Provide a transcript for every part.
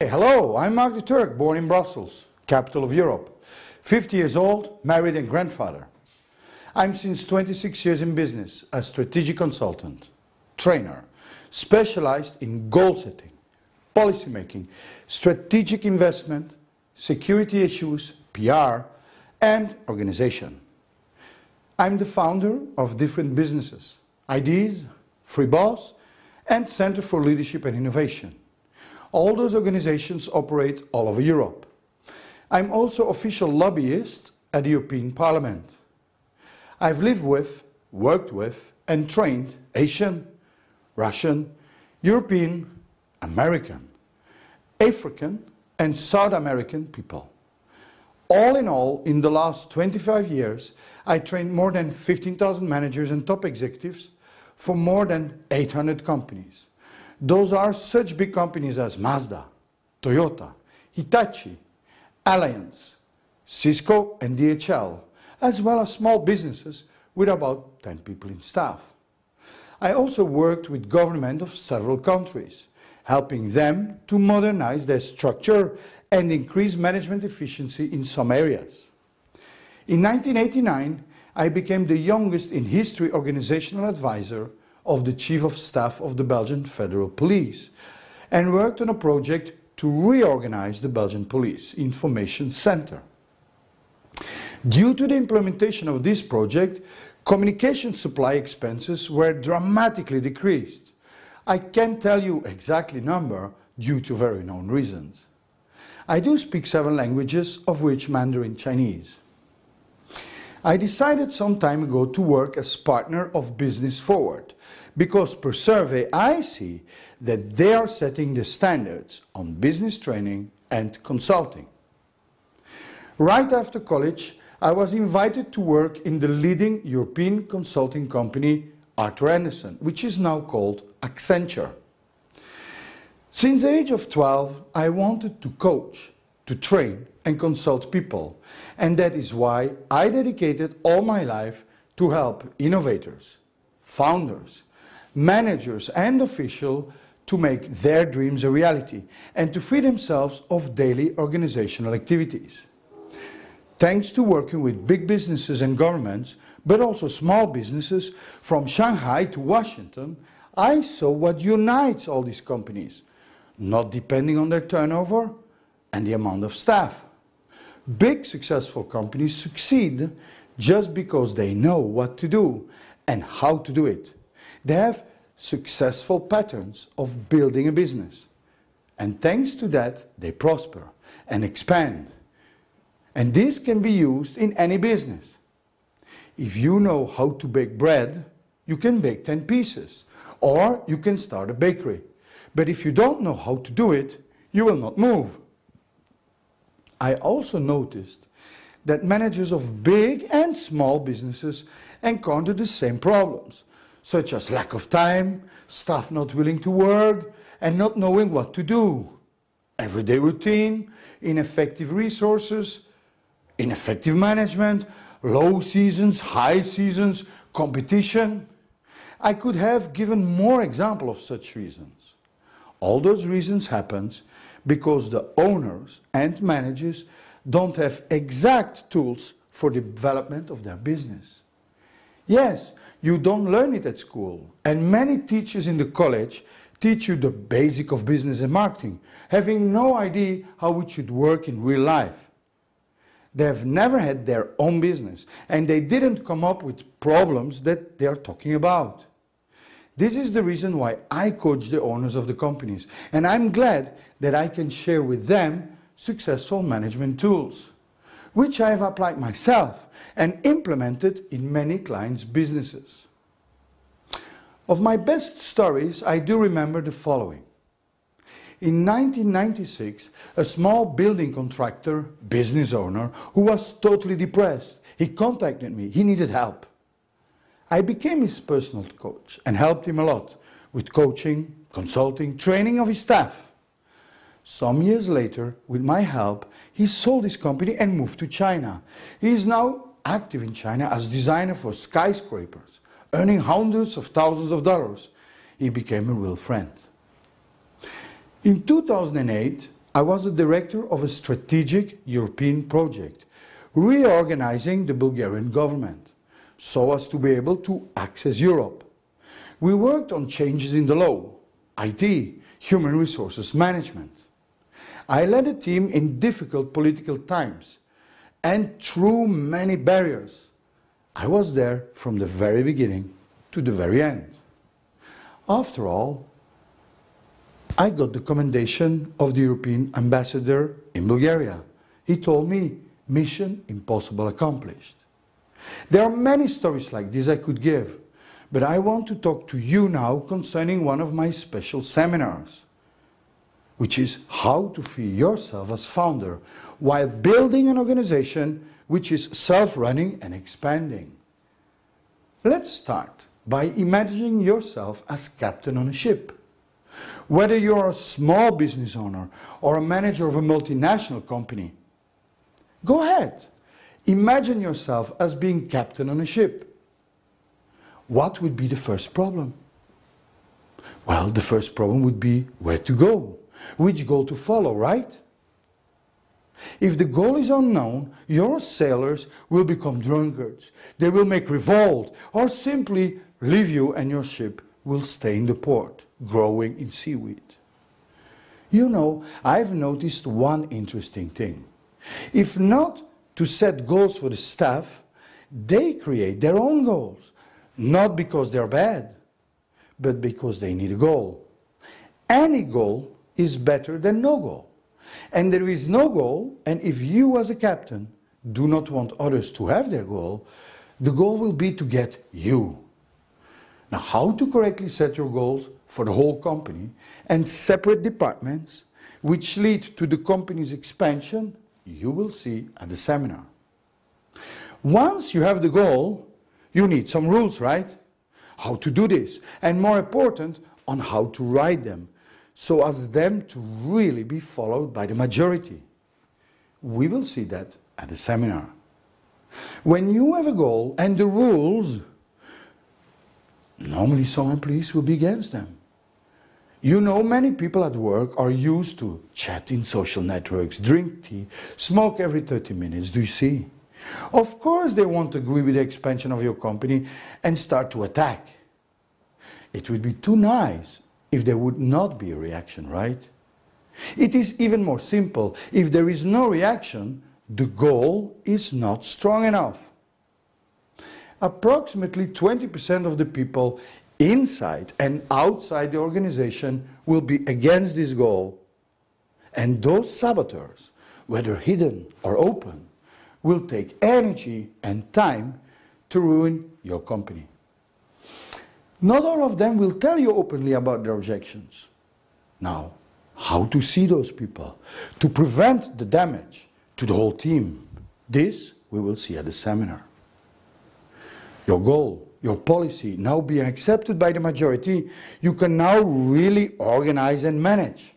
Hey, hello, I'm Marc de Turck, born in Brussels, capital of Europe. 50 years old, married and grandfather. I'm since 26 years in business, a strategic consultant, trainer, specialized in goal setting, policy making, strategic investment, security issues, PR, and organization. I'm the founder of different businesses, IDs, FreeBoss, and Center for Leadership and Innovation. All those organizations operate all over Europe. I'm also official lobbyist at the European Parliament. I've lived with, worked with, and trained Asian, Russian, European, American, African, and South American people. All in all, in the last 25 years, I trained more than 15,000 managers and top executives for more than 800 companies. Those are such big companies as Mazda, Toyota, Hitachi, Allianz, Cisco and DHL, as well as small businesses with about 10 people in staff. I also worked with government of several countries, helping them to modernize their structure and increase management efficiency in some areas. In 1989, I became the youngest in history organizational advisor of the Chief of Staff of the Belgian Federal Police and worked on a project to reorganize the Belgian Police Information Center. Due to the implementation of this project, communication supply expenses were dramatically decreased. I can't tell you exactly number due to very known reasons. I do speak 7 languages, of which Mandarin Chinese. I decided some time ago to work as partner of Business Forward, because per survey I see that they are setting the standards on business training and consulting. Right after college, I was invited to work in the leading European consulting company Arthur Andersen, which is now called Accenture. Since the age of 12, I wanted to coach, to train and consult people, and that is why I dedicated all my life to help innovators, founders, managers and officials to make their dreams a reality and to free themselves of daily organizational activities. Thanks to working with big businesses and governments, but also small businesses from Shanghai to Washington, I saw what unites all these companies, not depending on their turnover and the amount of staff. Big successful companies succeed just because they know what to do and how to do it. They have successful patterns of building a business. And thanks to that, they prosper and expand. And this can be used in any business. If you know how to bake bread, you can bake 10 pieces. Or you can start a bakery. But if you don't know how to do it, you will not move. I also noticed that managers of big and small businesses encounter the same problems, such as lack of time, staff not willing to work, and not knowing what to do. Everyday routine, ineffective resources, ineffective management, low seasons, high seasons, competition. I could have given more examples of such reasons. All those reasons happen because the owners and managers don't have exact tools for the development of their business. Yes, you don't learn it at school, and many teachers in the college teach you the basic of business and marketing, having no idea how it should work in real life. They have never had their own business, and they didn't come up with problems that they are talking about. This is the reason why I coach the owners of the companies, and I'm glad that I can share with them successful management tools, which I have applied myself and implemented in many clients' businesses. Of my best stories, I do remember the following. In 1996, a small building contractor, business owner, who was totally depressed, he contacted me. He needed help. I became his personal coach and helped him a lot with coaching, consulting, training of his staff. Some years later, with my help, he sold his company and moved to China. He is now active in China as designer for skyscrapers, earning hundreds of thousands of dollars. He became a real friend. In 2008, I was the director of a strategic European project, reorganizing the Bulgarian government so as to be able to access Europe. We worked on changes in the law, IT, human resources management. I led a team in difficult political times and through many barriers. I was there from the very beginning to the very end. After all, I got the commendation of the European ambassador in Bulgaria. He told me, mission impossible accomplished. There are many stories like this I could give, but I want to talk to you now concerning one of my special seminars, which is how to free yourself as founder while building an organization which is self-running and expanding. Let's start by imagining yourself as captain on a ship. Whether you're a small business owner or a manager of a multinational company, go ahead. Imagine yourself as being captain on a ship. What would be the first problem? Well, the first problem would be where to go, which goal to follow, right? If the goal is unknown, your sailors will become drunkards. They will make revolt or simply leave you, and your ship will stay in the port, growing in seaweed. You know, I've noticed one interesting thing. If not to set goals for the staff, they create their own goals, not because they're bad, but because they need a goal. Any goal is better than no goal. And there is no goal, and if you as a captain do not want others to have their goal, the goal will be to get you. Now, how to correctly set your goals for the whole company and separate departments which lead to the company's expansion, you will see at the seminar. Once you have the goal, you need some rules, right? How to do this, and more important, on how to write them, so as them to really be followed by the majority. We will see that at the seminar. When you have a goal and the rules, normally some employees will be against them. You know, many people at work are used to chat in social networks, drink tea, smoke every 30 minutes, do you see? Of course they won't agree with the expansion of your company and start to attack. It would be too nice if there would not be a reaction, right? It is even more simple. If there is no reaction, the goal is not strong enough. Approximately 20% of the people inside and outside the organization will be against this goal. And those saboteurs, whether hidden or open, will take energy and time to ruin your company. Not all of them will tell you openly about their objections. Now, how to see those people, to prevent the damage to the whole team? This we will see at the seminar. Your goal, your policy now being accepted by the majority, you can now really organize and manage.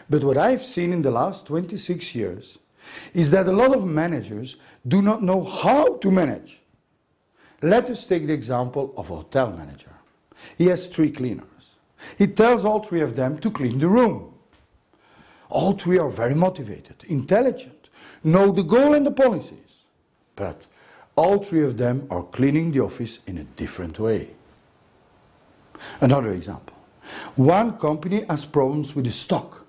But what I've seen in the last 26 years is that a lot of managers do not know how to manage. Let us take the example of a hotel manager. He has 3 cleaners. He tells all 3 of them to clean the room. All 3 are very motivated, intelligent, know the goal and the policies. But all 3 of them are cleaning the office in a different way. Another example. One company has problems with the stock.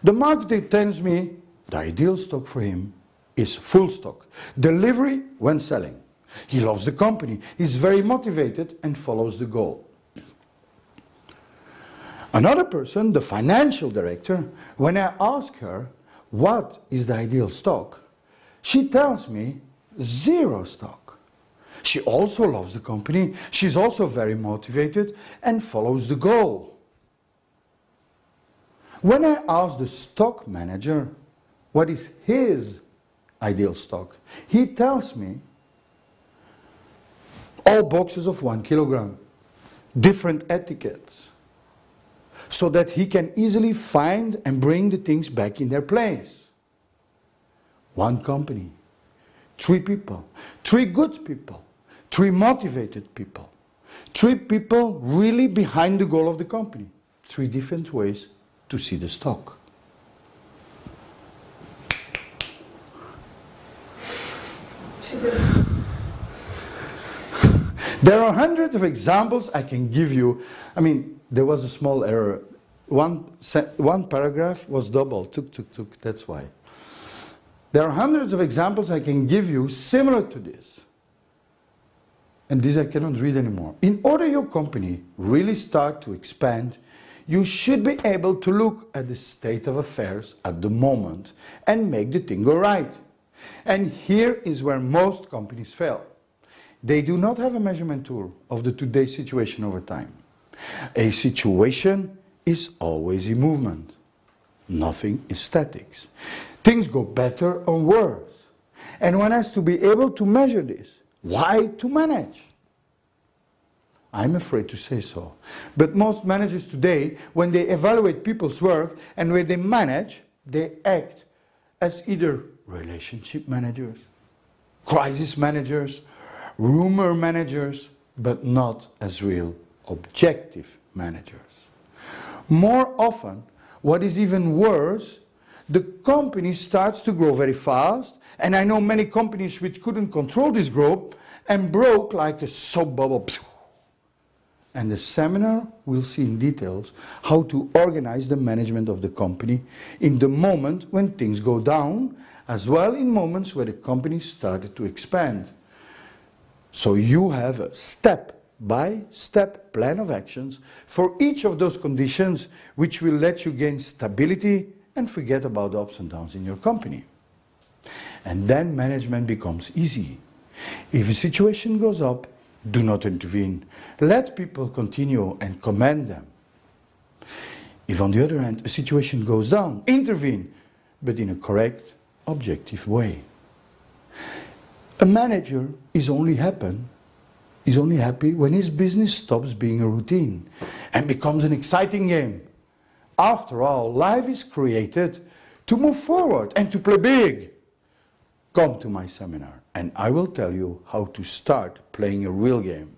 The marketer tells me the ideal stock for him is full stock, delivery when selling. He loves the company, is very motivated and follows the goal. Another person, the financial director, when I ask her what is the ideal stock, she tells me 0 stock. She also loves the company, she's also very motivated and follows the goal. When I ask the stock manager what is his ideal stock, he tells me all boxes of 1 kilogram, different etiquettes, so that he can easily find and bring the things back in their place. 1 company, 3 people, 3 good people, 3 motivated people, 3 people really behind the goal of the company, 3 different ways to see the stock. There are hundreds of examples I can give you. I mean, there was a small error. One paragraph was double. Tuk, that's why. There are hundreds of examples I can give you similar to this. And this I cannot read anymore. In order your company really start to expand, you should be able to look at the state of affairs at the moment and make the thing go right. And here is where most companies fail. They do not have a measurement tool of the today's situation over time. A situation is always in movement. Nothing is static. Things go better or worse. And one has to be able to measure this. Why to manage? I'm afraid to say so. But most managers today, when they evaluate people's work and when they manage, they act as either relationship managers, crisis managers, rumor managers, but not as real objective managers. More often, what is even worse, the company starts to grow very fast, and I know many companies which couldn't control this growth and broke like a soap bubble. And the seminar will see in details how to organize the management of the company in the moment when things go down, as well in moments where the company started to expand. So you have a step-by-step plan of actions for each of those conditions, which will let you gain stability and forget about the ups and downs in your company. And then management becomes easy. If a situation goes up, do not intervene. Let people continue and commend them. If on the other hand a situation goes down, intervene, but in a correct, objective way. A manager is only happy when his business stops being a routine and becomes an exciting game. After all, life is created to move forward and to play big. Come to my seminar and I will tell you how to start playing a real game.